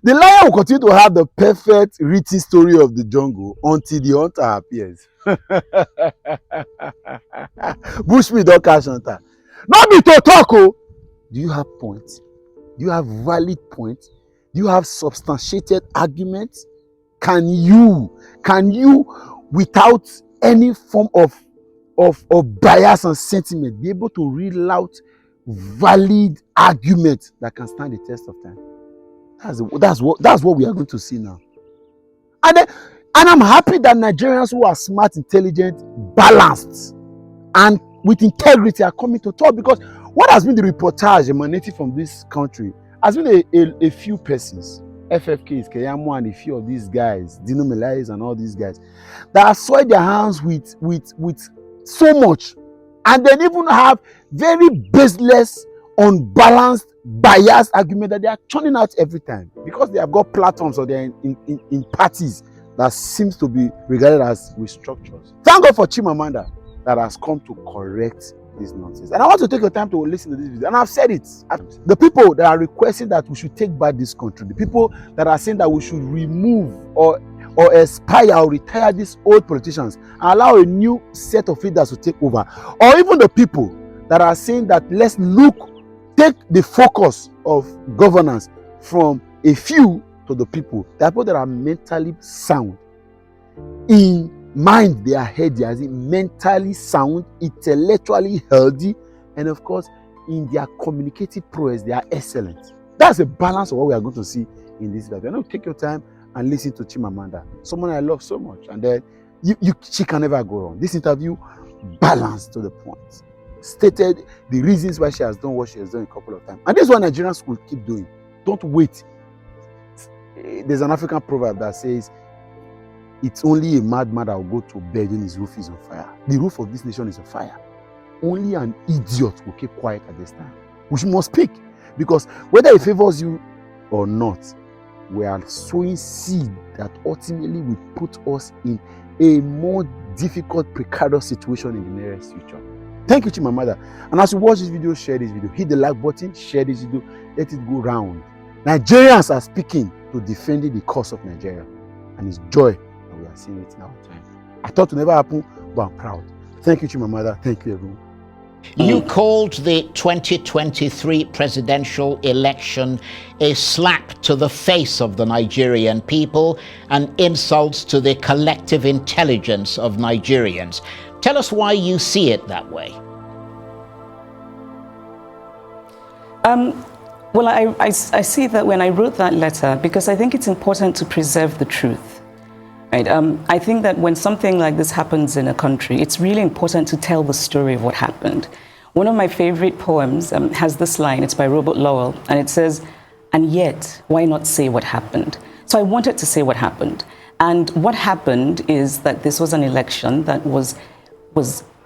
The lion will continue to have the perfect written story of the jungle until the hunter appears. Bushmeat don't catch hunter. Not be to talk. Oh. Do you have points? Do you have valid points? Do you have substantiated arguments? Can you, without any form of bias and sentiment, be able to reel out valid arguments that can stand the test of time? That's what we are going to see now. And I'm happy that Nigerians who are smart, intelligent, balanced, and with integrity are coming to talk, because what has been the reportage emanating from this country has been a few persons, FFKs, Keyamo, and a few of these guys, Dino Melais and all these guys, that have soiled their hands with so much, and then even have very baseless, unbalanced, biased argument that they are churning out every time because they have got platforms or they're in parties that seems to be regarded as restructures. Thank God for Chimamanda that has come to correct this nonsense. And I want to take your time to listen to this video. And I've said it. The people that are requesting that we should take back this country, the people that are saying that we should remove or expire or retire these old politicians and allow a new set of leaders to take over, or even the people that are saying that let's take the focus of governance from a few to the people. There are people that are mentally sound. In mind, they are healthy, as in mentally sound, intellectually healthy, and of course, in their communicative prowess, they are excellent. That's a balance of what we are going to see in this video. Now, take your time and listen to Chimamanda, someone I love so much, and then she can never go wrong. This interview, balanced to the point, stated the reasons why she has done what she has done a couple of times. And this is what Nigerians will keep doing. Don't wait. There's an African proverb that says, it's only a madman that will go to bed when his roof is on fire. The roof of this nation is on fire. Only an idiot will keep quiet at this time. We must speak, because whether it favors you or not, we are sowing seed that ultimately will put us in a more difficult, precarious situation in the nearest future. Thank you, Chimamanda. And as you watch this video, share this video. Hit the like button, share this video, let it go round. Nigerians are speaking to defending the cause of Nigeria. And it's joy that we are seeing it now. I thought it would never happen, but I'm proud. Thank you, Chimamanda. Thank you, everyone. You called the 2023 presidential election a slap to the face of the Nigerian people and insults to the collective intelligence of Nigerians. Tell us why you see it that way. Well, I see that when I wrote that letter, because I think it's important to preserve the truth. Right? I think that when something like this happens in a country, it's really important to tell the story of what happened. One of my favorite poems has this line. It's by Robert Lowell, and it says, "And yet, why not say what happened?" So I wanted to say what happened. And what happened is that this was an election that was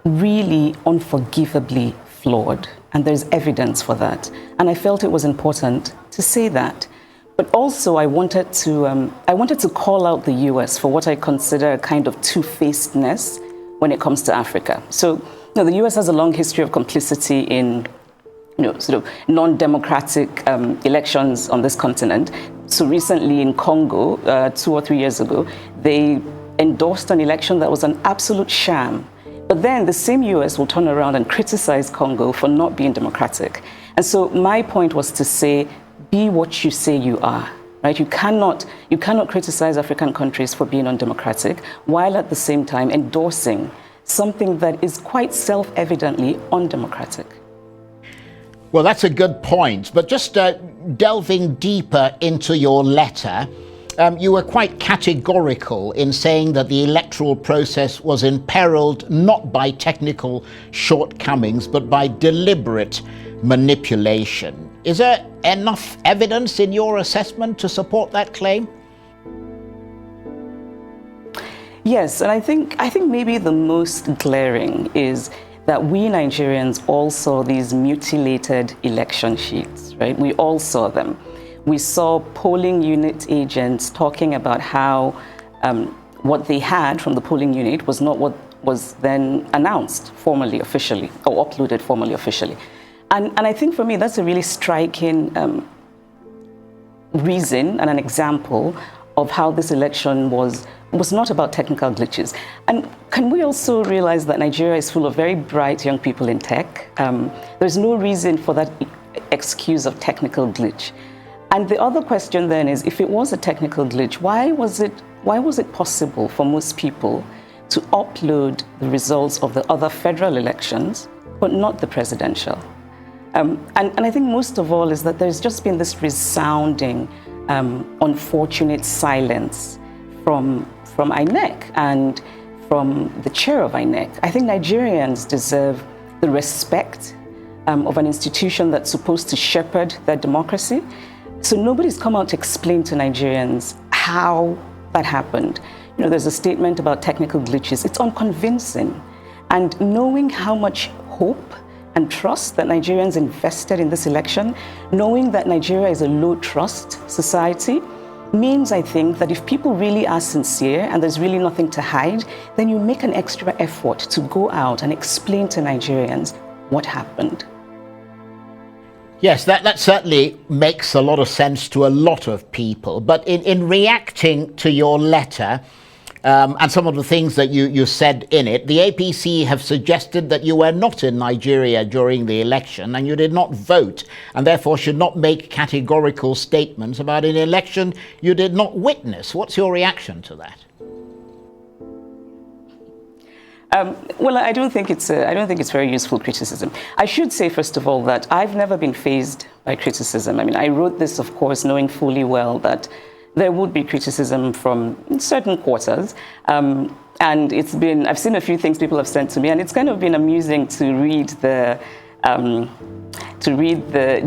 really unforgivably flawed. And there's evidence for that. And I felt it was important to say that. But also I wanted to call out the US for what I consider a kind of two-facedness when it comes to Africa. So, the US has a long history of complicity in sort of non-democratic elections on this continent. So recently in Congo, 2 or 3 years ago, they endorsed an election that was an absolute sham. But then the same US will turn around and criticize Congo for not being democratic. And so my point was to say, be what you say you are, right? You cannot criticize African countries for being undemocratic while at the same time endorsing something that is quite self-evidently undemocratic. Well, that's a good point. But just delving deeper into your letter, you were quite categorical in saying that the electoral process was imperiled not by technical shortcomings, but by deliberate manipulation. Is there enough evidence in your assessment to support that claim? Yes, and I think maybe the most glaring is that we Nigerians all saw these mutilated election sheets, right? We all saw them. We saw polling unit agents talking about how what they had from the polling unit was not what was then announced formally, officially, or uploaded formally, officially. And I think for me, that's a really striking reason and an example of how this election was not about technical glitches. And can we also realize that Nigeria is full of very bright young people in tech? There's no reason for that excuse of technical glitch. And the other question then is, if it was a technical glitch, why was it possible for most people to upload the results of the other federal elections, but not the presidential? And I think most of all is that there's just been this resounding, unfortunate silence from INEC and from the chair of INEC. I think Nigerians deserve the respect of an institution that's supposed to shepherd their democracy. So nobody's come out to explain to Nigerians how that happened. You know, there's a statement about technical glitches. It's unconvincing. And knowing how much hope and trust that Nigerians invested in this election, knowing that Nigeria is a low-trust society, means, I think, that if people really are sincere and there's really nothing to hide, then you make an extra effort to go out and explain to Nigerians what happened. Yes, that certainly makes a lot of sense to a lot of people. But in reacting to your letter, and some of the things that you said in it, the APC have suggested that you were not in Nigeria during the election and you did not vote, and therefore should not make categorical statements about an election you did not witness. What's your reaction to that? Well, I don't think it's very useful criticism. I should say, first of all, that I've never been fazed by criticism. I mean, I wrote this, of course, knowing fully well that there would be criticism from certain quarters. And I've seen a few things people have sent to me, and it's kind of been amusing to read the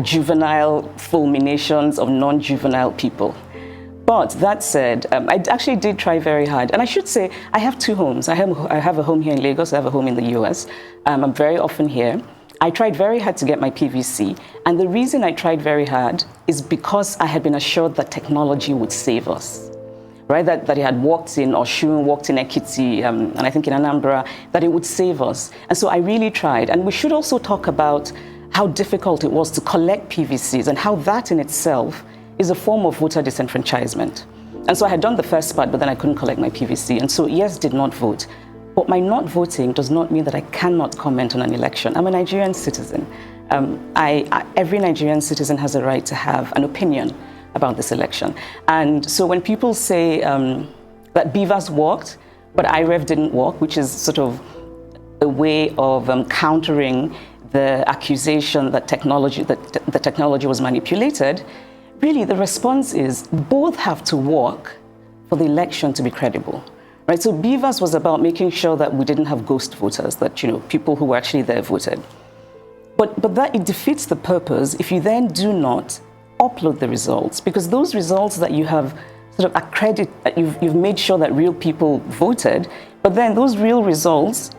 juvenile fulminations of non-juvenile people. But that said, I actually did try very hard. And I should say, I have two homes. I have a home here in Lagos, I have a home in the US. I'm very often here. I tried very hard to get my PVC. And the reason I tried very hard is because I had been assured that technology would save us. Right? That it had worked in Oshun, worked in Ekiti, and I think in Anambra, that it would save us. And so I really tried. And we should also talk about how difficult it was to collect PVCs and how that in itself is a form of voter disenfranchisement. And so I had done the first part, but then I couldn't collect my PVC. And so, yes, did not vote. But my not voting does not mean that I cannot comment on an election. I'm a Nigerian citizen. Every Nigerian citizen has a right to have an opinion about this election. And so when people say that BVAS worked, but IREV didn't work, which is sort of a way of countering the accusation that the technology was manipulated, really, the response is both have to work for the election to be credible, right? So BVAS was about making sure that we didn't have ghost voters, that, you know, people who were actually there voted. But that it defeats the purpose if you then do not upload the results, because those results that you have sort of you've made sure that real people voted, but then those real results,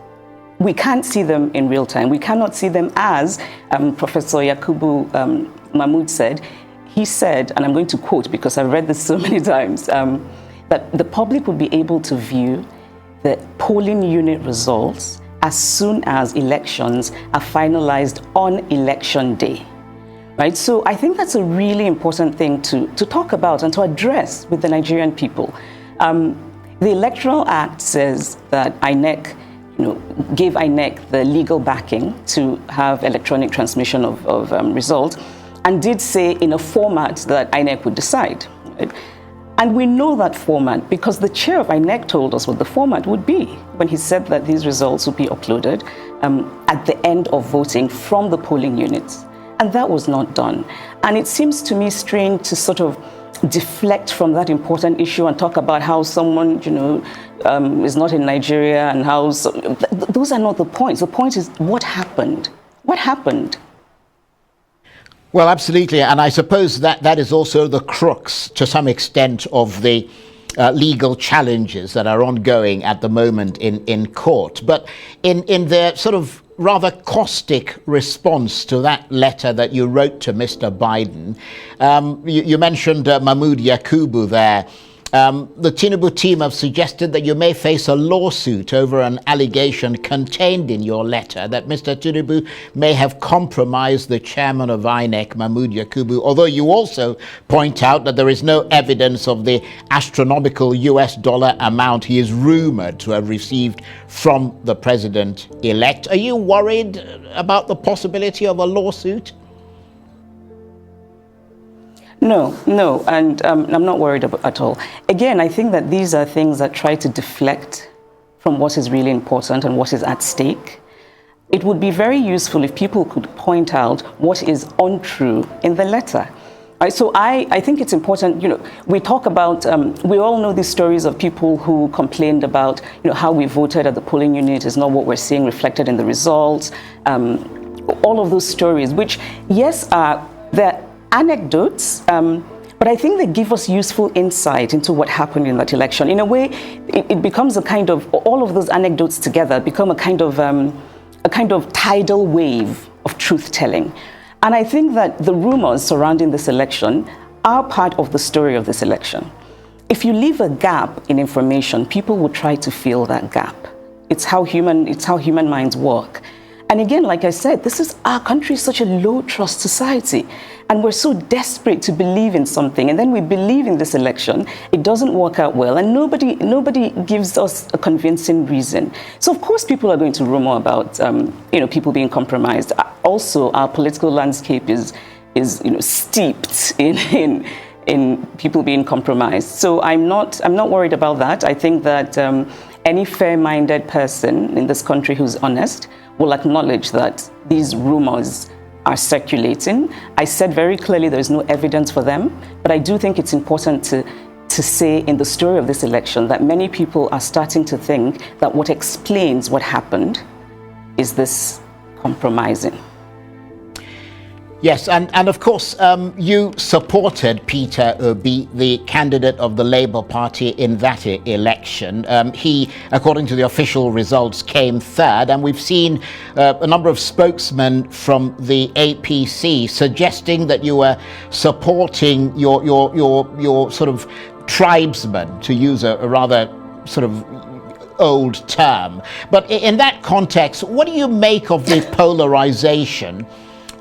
we can't see them in real time. We cannot see them as Professor Yakubu Mahmood said. He said, and I'm going to quote because I've read this so many times, that the public would be able to view the polling unit results as soon as elections are finalized on election day, right? So I think that's a really important thing to talk about and to address with the Nigerian people. The Electoral Act says that INEC, gave INEC the legal backing to have electronic transmission of results, and did say in a format that INEC would decide. Right? And we know that format because the chair of INEC told us what the format would be when he said that these results would be uploaded at the end of voting from the polling units. And that was not done. And it seems to me strange to sort of deflect from that important issue and talk about how someone, is not in Nigeria and how... those are not the points. The point is what happened? What happened? Well, absolutely. And I suppose that is also the crux, to some extent, of the legal challenges that are ongoing at the moment in court. But in the sort of rather caustic response to that letter that you wrote to Mr. Biden, you mentioned Mahmood Yakubu there. The Tinubu team have suggested that you may face a lawsuit over an allegation contained in your letter that Mr. Tinubu may have compromised the chairman of INEC, Mahmood Yakubu, although you also point out that there is no evidence of the astronomical US dollar amount he is rumored to have received from the president-elect. Are you worried about the possibility of a lawsuit? No, and I'm not worried at all. Again, I think that these are things that try to deflect from what is really important and what is at stake. It would be very useful if people could point out what is untrue in the letter. Right, so I think it's important, we talk about, we all know these stories of people who complained about, how we voted at the polling unit is not what we're seeing reflected in the results. All of those stories, which, yes, they're anecdotes, but I think they give us useful insight into what happened in that election. In a way, it becomes a kind of, all of those anecdotes together become a kind of tidal wave of truth-telling. And I think that the rumors surrounding this election are part of the story of this election. If you leave a gap in information, people will try to fill that gap. It's how human minds work. And again, like I said, our country is such a low-trust society. And we're so desperate to believe in something. And then we believe in this election, it doesn't work out well. And nobody gives us a convincing reason. So of course, people are going to rumor about, people being compromised. Also, our political landscape is steeped in people being compromised. So I'm not worried about that. I think that any fair-minded person in this country who's honest will acknowledge that these rumors are circulating. I said very clearly there is no evidence for them, but I do think it's important to say in the story of this election that many people are starting to think that what explains what happened is this compromising. Yes, and of course, you supported Peter Obi, the candidate of the Labour Party in that election. He, according to the official results, came third, and we've seen a number of spokesmen from the APC suggesting that you were supporting your sort of tribesmen, to use a rather sort of old term. But in that context, what do you make of the polarization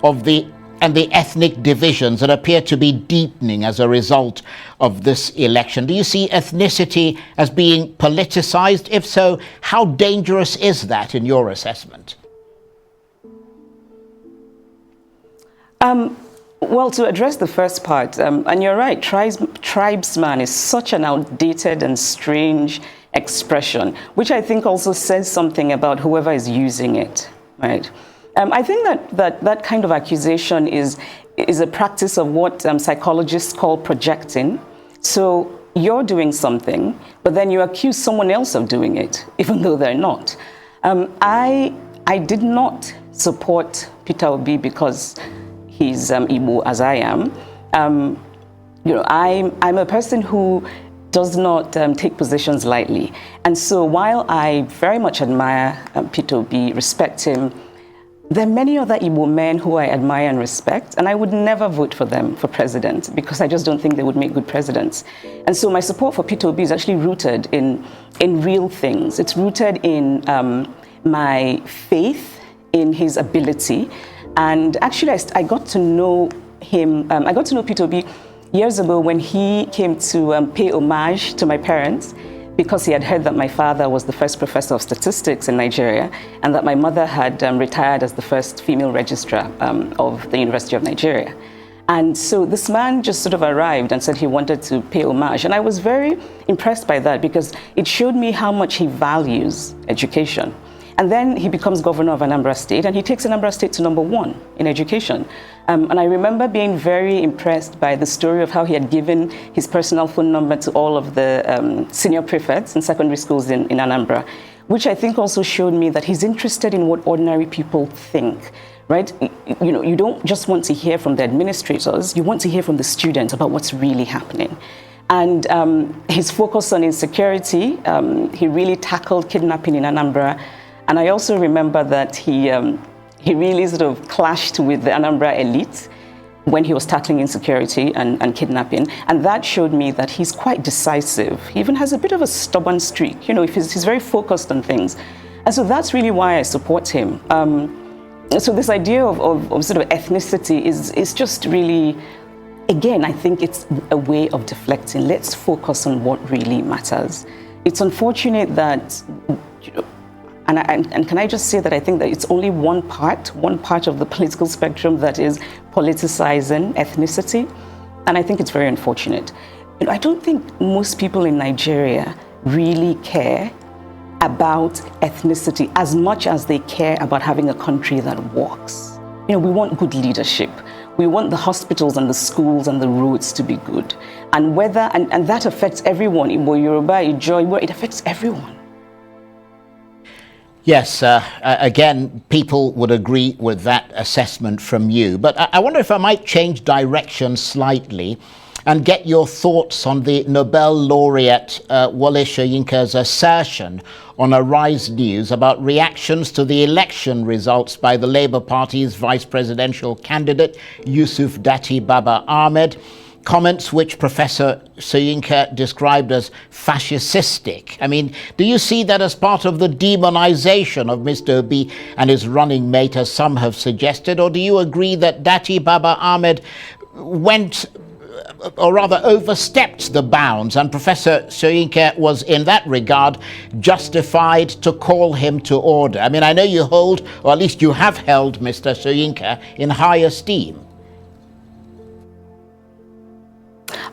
of the ethnic divisions that appear to be deepening as a result of this election? Do you see ethnicity as being politicized? If so, how dangerous is that in your assessment? Well, to address the first part, and you're right, tribesman is such an outdated and strange expression, which I think also says something about whoever is using it, right? I think that kind of accusation is a practice of what psychologists call projecting. So you're doing something, but then you accuse someone else of doing it, even though they're not. I did not support Peter Obi because he's Igbo, as I am. I'm a person who does not take positions lightly. And so while I very much admire Peter Obi, respect him, there are many other Igbo men who I admire and respect, and I would never vote for them for president because I just don't think they would make good presidents. And so my support for Peter Obi is actually rooted in real things. It's rooted in my faith in his ability. And actually, I got to know him, I got to know Peter Obi years ago when he came to pay homage to my parents, because he had heard that my father was the first professor of statistics in Nigeria and that my mother had retired as the first female registrar of the University of Nigeria. And so this man just sort of arrived and said he wanted to pay homage. And I was very impressed by that because it showed me how much he values education. And then he becomes governor of Anambra State, and he takes Anambra State to #1 in education. And I remember being very impressed by the story of how he had given his personal phone number to all of the senior prefects in secondary schools in Anambra, which I think also showed me that he's interested in what ordinary people think, right? You don't just want to hear from the administrators, you want to hear from the students about what's really happening. And his focus on insecurity, he really tackled kidnapping in Anambra. And I also remember that he really sort of clashed with the Anambra elite when he was tackling insecurity and kidnapping. And that showed me that he's quite decisive. He even has a bit of a stubborn streak. You know, he's very focused on things. And so that's really why I support him. So this idea of sort of ethnicity is just really, again, I think it's a way of deflecting. Let's focus on what really matters. It's unfortunate that, you know, and can I just say that I think that it's only one part of the political spectrum that is politicizing ethnicity. And I think it's very unfortunate. You know, I don't think most people in Nigeria really care about ethnicity as much as they care about having a country that works. You know, we want good leadership. We want the hospitals and the schools and the roads to be good. And and that affects everyone. Igbo, Yoruba, Ijo, it affects everyone. Yes, again, people would agree with that assessment from you. But I wonder if I might change direction slightly and get your thoughts on the Nobel laureate Wole Soyinka's assertion on Arise News about reactions to the election results by the Labour Party's vice presidential candidate, Yusuf Datti Baba Ahmed. Comments which Professor Soyinka described as fascistic. I mean, do you see that as part of the demonization of Mr. Obi and his running mate, as some have suggested, or do you agree that Datti Baba Ahmed went, or rather overstepped the bounds, and Professor Soyinka was in that regard justified to call him to order? I mean, I know you hold, or at least you have held, Mr. Soyinka in high esteem.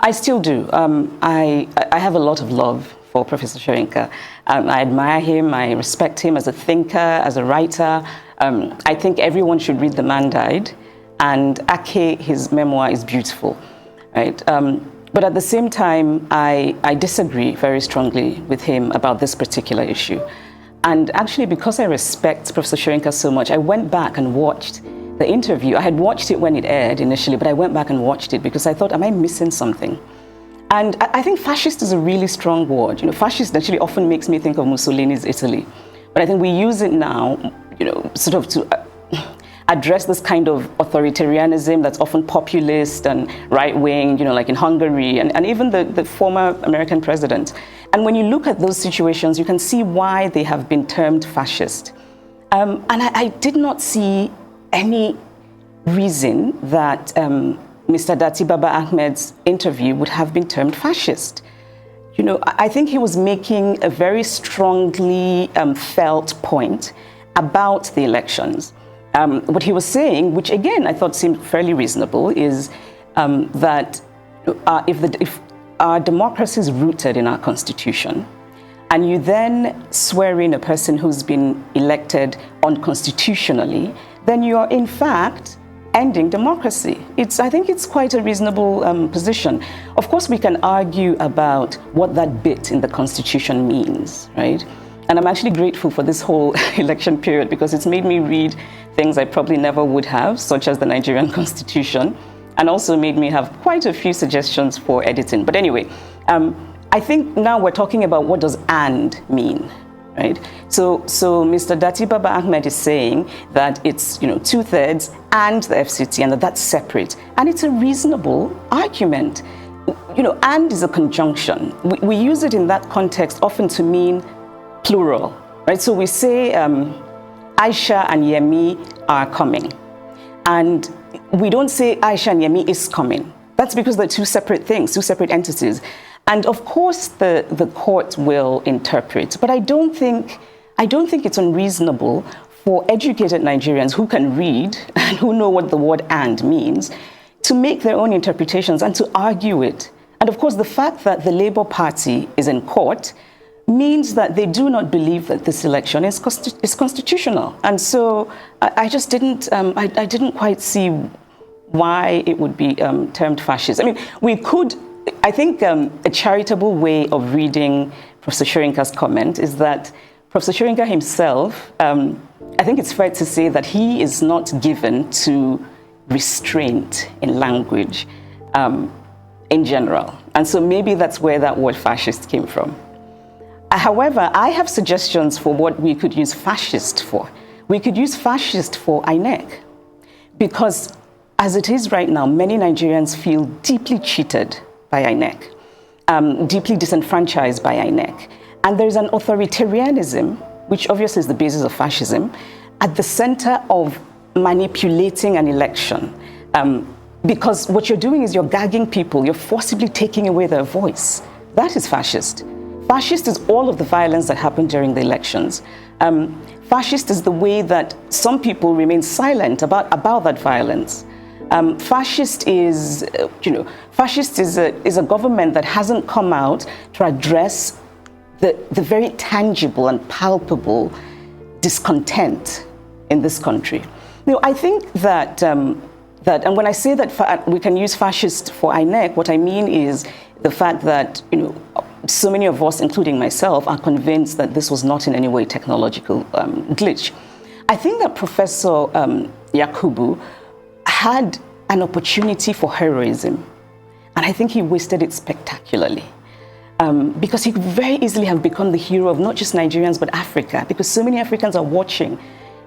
I still do. I have a lot of love for Professor Soyinka. I admire him. I respect him as a thinker, as a writer. I think everyone should read The Man Died. And Ake, his memoir, is beautiful. Right? But at the same time, I disagree very strongly with him about this particular issue. And actually, because I respect Professor Soyinka so much, I went back and watched the interview. I had watched it when it aired initially, but I went back and watched it because I thought, am I missing something? And I think fascist is a really strong word. You know, fascist actually often makes me think of Mussolini's Italy. But I think we use it now, you know, sort of to address this kind of authoritarianism that's often populist and right-wing, you know, like in Hungary, and even the former American president. And when you look at those situations, you can see why they have been termed fascist. And I did not see any reason that Mr. Datti Baba Ahmed's interview would have been termed fascist. You know, I think he was making a very strongly felt point about the elections. What he was saying, which again I thought seemed fairly reasonable, is that if our democracy is rooted in our constitution, and you then swear in a person who's been elected unconstitutionally, then you are in fact ending democracy. I think it's quite a reasonable position. Of course, we can argue about what that bit in the Constitution means, right? And I'm actually grateful for this whole election period because it's made me read things I probably never would have, such as the Nigerian Constitution, and also made me have quite a few suggestions for editing. But anyway, I think now we're talking about what does "and" mean, right? So Mr. Datti Baba Ahmed is saying that it's, you know, 2/3 and the FCT, and that's separate. And it's a reasonable argument. You know, "and" is a conjunction. We use it in that context often to mean plural, right? So we say Aisha and Yemi are coming. And we don't say Aisha and Yemi is coming. That's because they're two separate things, two separate entities. And of course, the court will interpret. But I don't think it's unreasonable for educated Nigerians who can read and who know what the word "and" means to make their own interpretations and to argue it. And of course, the fact that the Labour Party is in court means that they do not believe that this election is constitutional. And so I just didn't, I didn't quite see why it would be termed fascist. I mean, we could, I think a charitable way of reading Professor Soyinka's comment is that Professor Soyinka himself, I think it's fair to say that he is not given to restraint in language in general. And so maybe that's where that word fascist came from. However, I have suggestions for what we could use fascist for. We could use fascist for INEC, because as it is right now, many Nigerians feel deeply cheated by INEC, deeply disenfranchised by INEC. And there's an authoritarianism, which obviously is the basis of fascism, at the center of manipulating an election. Because what you're doing is you're gagging people, you're forcibly taking away their voice. That is fascist. Fascist is all of the violence that happened during the elections. Fascist is the way that some people remain silent about that violence. Fascist is, fascist is a government that hasn't come out to address the very tangible and palpable discontent in this country. I think that, and when I say that we can use fascist for INEC, what I mean is the fact that, so many of us, including myself, are convinced that this was not in any way technological glitch. I think that Professor Yakubu had an opportunity for heroism, and I think he wasted it spectacularly. Because he could very easily have become the hero of not just Nigerians, but Africa, because so many Africans are watching.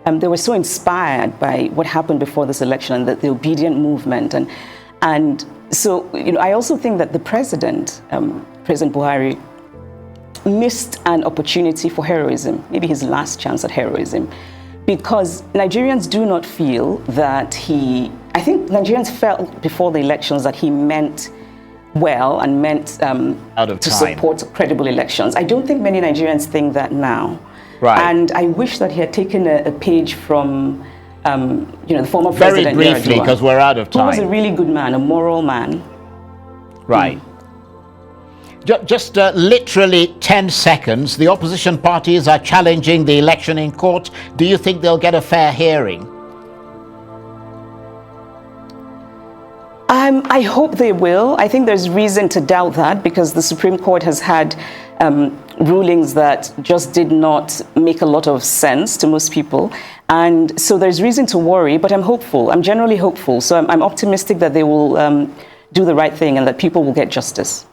They were so inspired by what happened before this election and the obedient movement. And so, I also think that the president, President Buhari, missed an opportunity for heroism, maybe his last chance at heroism, because Nigerians do not feel that I think Nigerians felt before the elections that he meant well and meant to support credible elections. I don't think many Nigerians think that now. Right. And I wish that he had taken a page from, the former Very president. Very briefly, because we're out of time. He was a really good man, a moral man. Right. Just literally 10 seconds. The opposition parties are challenging the election in court. Do you think they'll get a fair hearing? I hope they will. I think there's reason to doubt that because the Supreme Court has had rulings that just did not make a lot of sense to most people. And so there's reason to worry, but I'm hopeful. I'm generally hopeful. So I'm optimistic that they will do the right thing and that people will get justice.